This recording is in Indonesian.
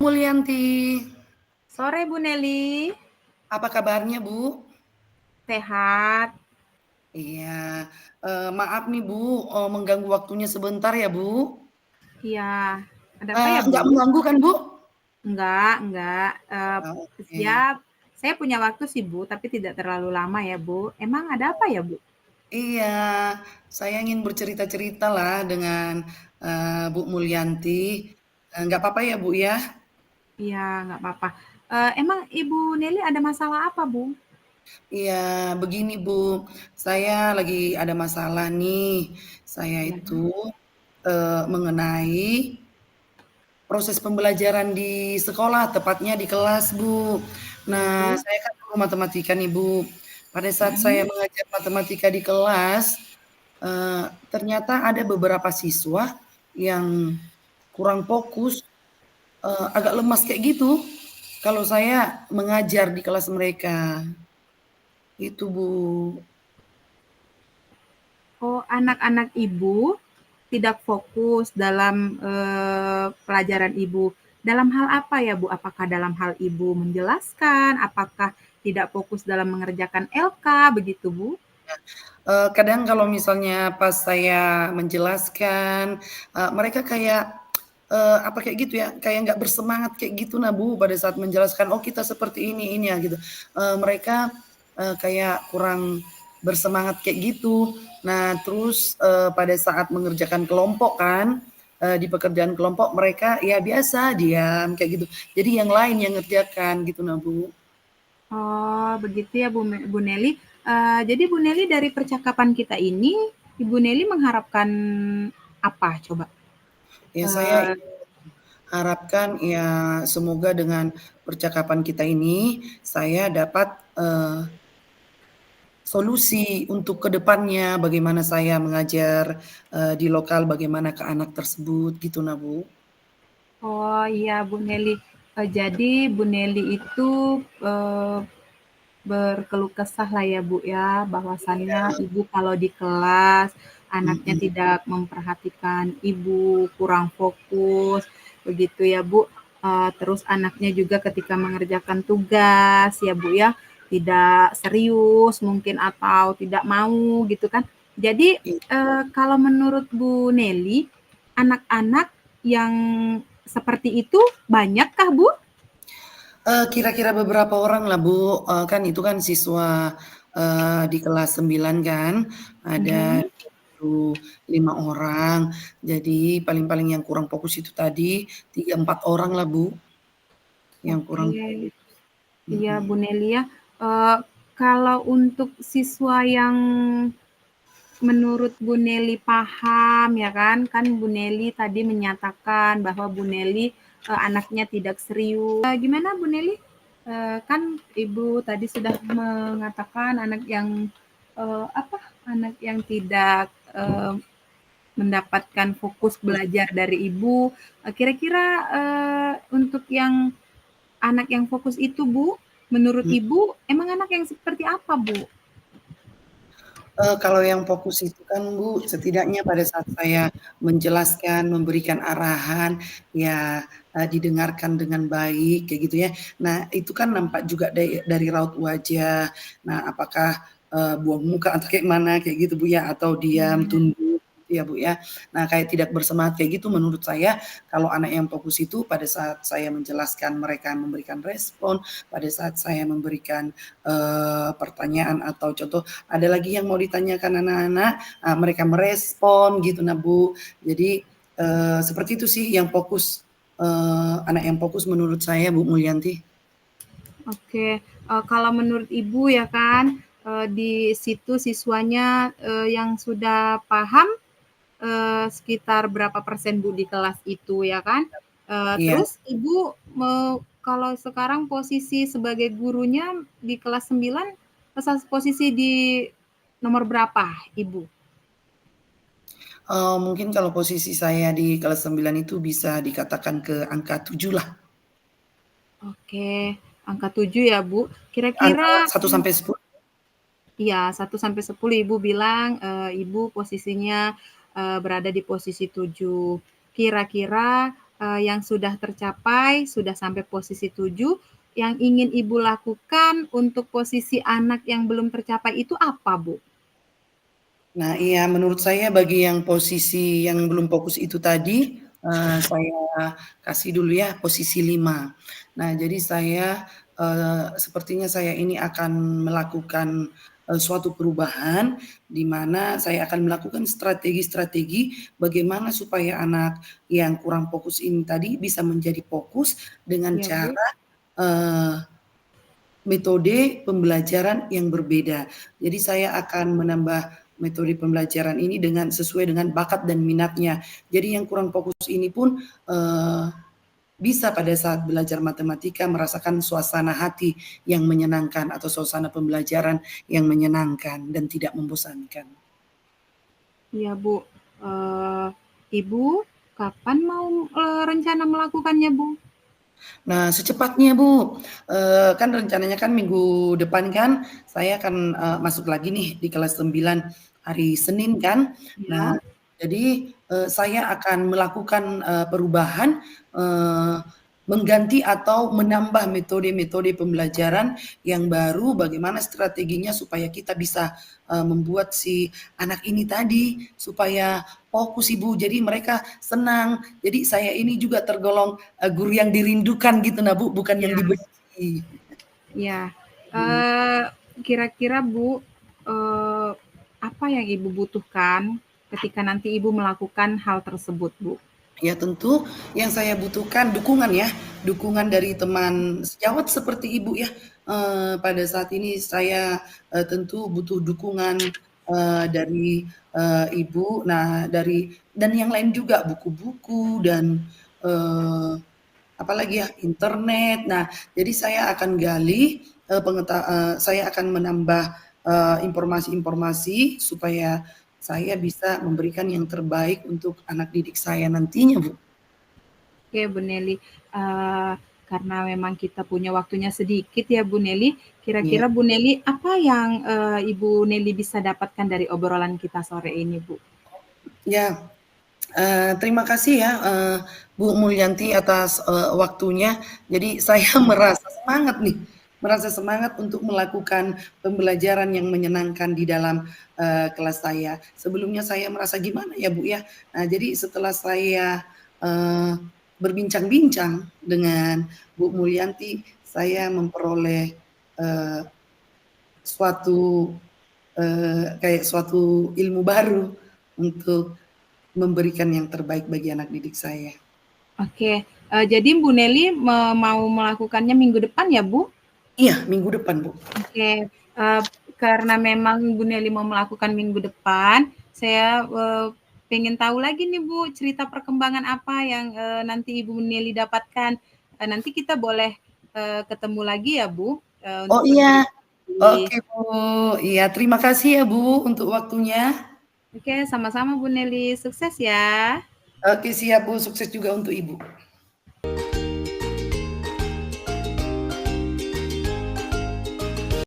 Mulyanti. Sore Bu Neli, Apa kabarnya, Bu? sehat? Iya, maaf nih, Bu, mengganggu waktunya sebentar ya, Bu? Iya, ada apa ya Bu? Nggak mengganggu kan, Bu? Enggak. Oke. Ya, saya punya waktu sih Bu, tapi tidak terlalu lama ya Bu. Emang ada apa ya Bu? Iya, saya ingin bercerita-cerita lah dengan Bu Mulyanti. Nggak apa-apa ya, Bu ya? Iya, nggak apa-apa. Emang Ibu Neli ada masalah apa Bu? Iya, begini, Bu. Saya lagi ada masalah nih. Saya Ya, itu mengenai proses pembelajaran di sekolah, tepatnya di kelas, Bu. ya Nah, Bu. saya kan guru matematika nih, Bu. Pada saat saya Mm-mm. mengajar matematika di kelas, ternyata ada beberapa siswa yang kurang fokus, agak lemas kayak gitu, kalau saya mengajar di kelas mereka. Itu, Bu. Oh, anak-anak Ibu tidak fokus dalam pelajaran Ibu. Dalam hal apa ya Bu? Apakah dalam hal Ibu menjelaskan? Apakah tidak fokus dalam mengerjakan LK begitu Bu? Kadang kalau misalnya pas saya menjelaskan, mereka kayak, apa kayak gitu ya, kayak nggak bersemangat kayak gitu nah Bu, pada saat menjelaskan, "Oh kita seperti ini ya," gitu. Mereka, kayak kurang bersemangat kayak gitu. Nah terus, pada saat mengerjakan kelompok kan, di pekerjaan kelompok mereka ya biasa diam kayak gitu. Jadi yang lain yang ngerjakan gitu nah Bu. Oh, begitu ya Bu Neli. Jadi Bu Neli dari percakapan kita ini, Ibu Neli mengharapkan apa coba? Ya saya Eh, harapkan ya semoga dengan percakapan kita ini saya dapat, solusi untuk ke depannya bagaimana saya mengajar, di lokal bagaimana ke anak tersebut gitu nah, Bu. oh iya Bu Neli. Jadi Bu Neli itu eh, berkeluh kesah lah ya Bu ya, bahwasannya Ibu kalau di kelas anaknya Mhm, tidak memperhatikan Ibu, kurang fokus, begitu ya Bu. Terus anaknya juga ketika mengerjakan tugas ya Bu ya, tidak serius mungkin atau tidak mau gitu kan. Jadi iya, kalau menurut Bu Neli, anak-anak yang seperti itu banyakkah Bu? kira-kira beberapa orang lah, Bu, kan itu kan siswa, di kelas 9 kan, ada Mhm. 25 orang, jadi paling-paling yang kurang fokus itu tadi 3, 4 orang lah, Bu, yang Oke. kurang fokus, Iya, mhm. Bu Neli ya. Eee, Kalau untuk siswa yang menurut Bu Neli paham ya kan, kan Bu Neli tadi menyatakan bahwa Bu Neli, anaknya tidak serius. Gimana Bu Neli? Kan Ibu tadi sudah mengatakan anak yang, apa, anak yang tidak, mendapatkan fokus belajar dari Ibu. Kira-kira, untuk yang anak yang fokus itu Bu, menurut Ibu emang anak yang seperti apa Bu? Kalau yang fokus itu kan Bu, setidaknya pada saat saya menjelaskan, memberikan arahan, ya, didengarkan dengan baik kayak gitu ya. Nah, itu kan nampak juga dari raut wajah. Nah, apakah, buang muka atau kayak mana kayak gitu Bu ya, atau diam, tunduk gitu ya Bu ya. Nah, kayak tidak bersemangat kayak gitu menurut saya kalau anak yang fokus itu pada saat saya menjelaskan mereka memberikan respon, pada saat saya memberikan, pertanyaan atau contoh ada lagi yang mau ditanyakan anak-anak, mereka merespon gitu nah Bu. Jadi, seperti itu sih yang fokus, anak yang fokus menurut saya Bu Mulyanti. Oke, kalau menurut Ibu ya kan, di situ siswanya, yang sudah paham, sekitar berapa persen Bu di kelas itu ya kan? Iya, Terus Ibu kalau sekarang posisi sebagai gurunya di kelas 9, posisi di nomor berapa Ibu? mungkin kalau posisi saya di kelas 9 itu bisa dikatakan ke angka 7 lah, Oke, angka 7 ya, Bu. antara Kira-kira 1 sampai 10. iya, 1 sampai 10 Ibu bilang, Ibu posisinya, berada di posisi 7. Kira-kira, yang sudah tercapai, sudah sampai posisi 7, yang ingin Ibu lakukan untuk posisi anak yang belum tercapai itu apa, Bu? Nah, iya, menurut saya bagi yang posisi yang belum fokus itu tadi, saya kasih dulu ya posisi 5. Nah, jadi saya, sepertinya saya ini akan melakukan, suatu perubahan di mana saya akan melakukan strategi-strategi bagaimana supaya anak yang kurang fokus ini tadi bisa menjadi fokus dengan Ya, Bu. cara, eee, metode pembelajaran yang berbeda. Jadi saya akan menambah metode pembelajaran ini dengan sesuai dengan bakat dan minatnya. Jadi yang kurang fokus ini pun, bisa pada saat belajar matematika merasakan suasana hati yang menyenangkan atau suasana pembelajaran yang menyenangkan dan tidak membosankan. Iya, Bu. Ibu kapan mau, rencana melakukannya, Bu? Nah, secepatnya Bu, kan rencananya kan minggu depan kan saya akan, masuk lagi nih di kelas 9 hari Senin kan. Nah, Ya. jadi, saya akan melakukan, perubahan, eee, mengganti atau menambah metode-metode pembelajaran yang baru, bagaimana strateginya supaya kita bisa, membuat si anak ini tadi supaya fokus Ibu, jadi mereka senang. Jadi saya ini juga tergolong, guru yang dirindukan gitu nah Bu, bukan yang Iya. dibenci. Iya. Mmm, Kira-kira Bu, apa yang Ibu butuhkan ketika nanti Ibu melakukan hal tersebut, Bu? ya tentu yang saya butuhkan dukungan ya, dukungan dari teman sejawat seperti Ibu ya, pada saat ini saya, tentu butuh dukungan, dari, Ibu, nah dari dan yang lain juga buku-buku dan, eee apalagi ya, internet. Nah, jadi saya akan gali, saya akan menambah, informasi-informasi supaya saya bisa memberikan yang terbaik untuk anak didik saya nantinya, Bu. Oke, Bu Neli, karena memang kita punya waktunya sedikit ya, Bu Neli, Iya. kira-kira Bu Neli apa yang, Ibu Neli bisa dapatkan dari obrolan kita sore ini, Bu? Ya, terima kasih ya, Bu Mulyanti atas, waktunya. Jadi saya merasa semangat nih, merasa semangat untuk melakukan pembelajaran yang menyenangkan di dalam, kelas saya. Sebelumnya saya merasa gimana ya, Bu, ya. Nah, jadi setelah saya, eee, berbincang-bincang dengan Bu Mulyanti, saya memperoleh, eee, suatu, kayak suatu ilmu baru untuk memberikan yang terbaik bagi anak didik saya. Oke, jadi Bu Neli mau melakukannya minggu depan ya, Bu? Iya, minggu depan, Bu. Oke, karena memang Bu Neli mau melakukan minggu depan, saya, pengen tahu lagi nih, Bu, cerita perkembangan apa yang, nanti Ibu Neli dapatkan. Nanti kita boleh, ketemu lagi ya, Bu, Oh untuk iya, bercerita lagi. oke Bu. Iya, terima kasih ya Bu untuk waktunya. Oke, sama-sama Bu Neli, sukses ya. Oke siap Bu, sukses juga untuk Ibu.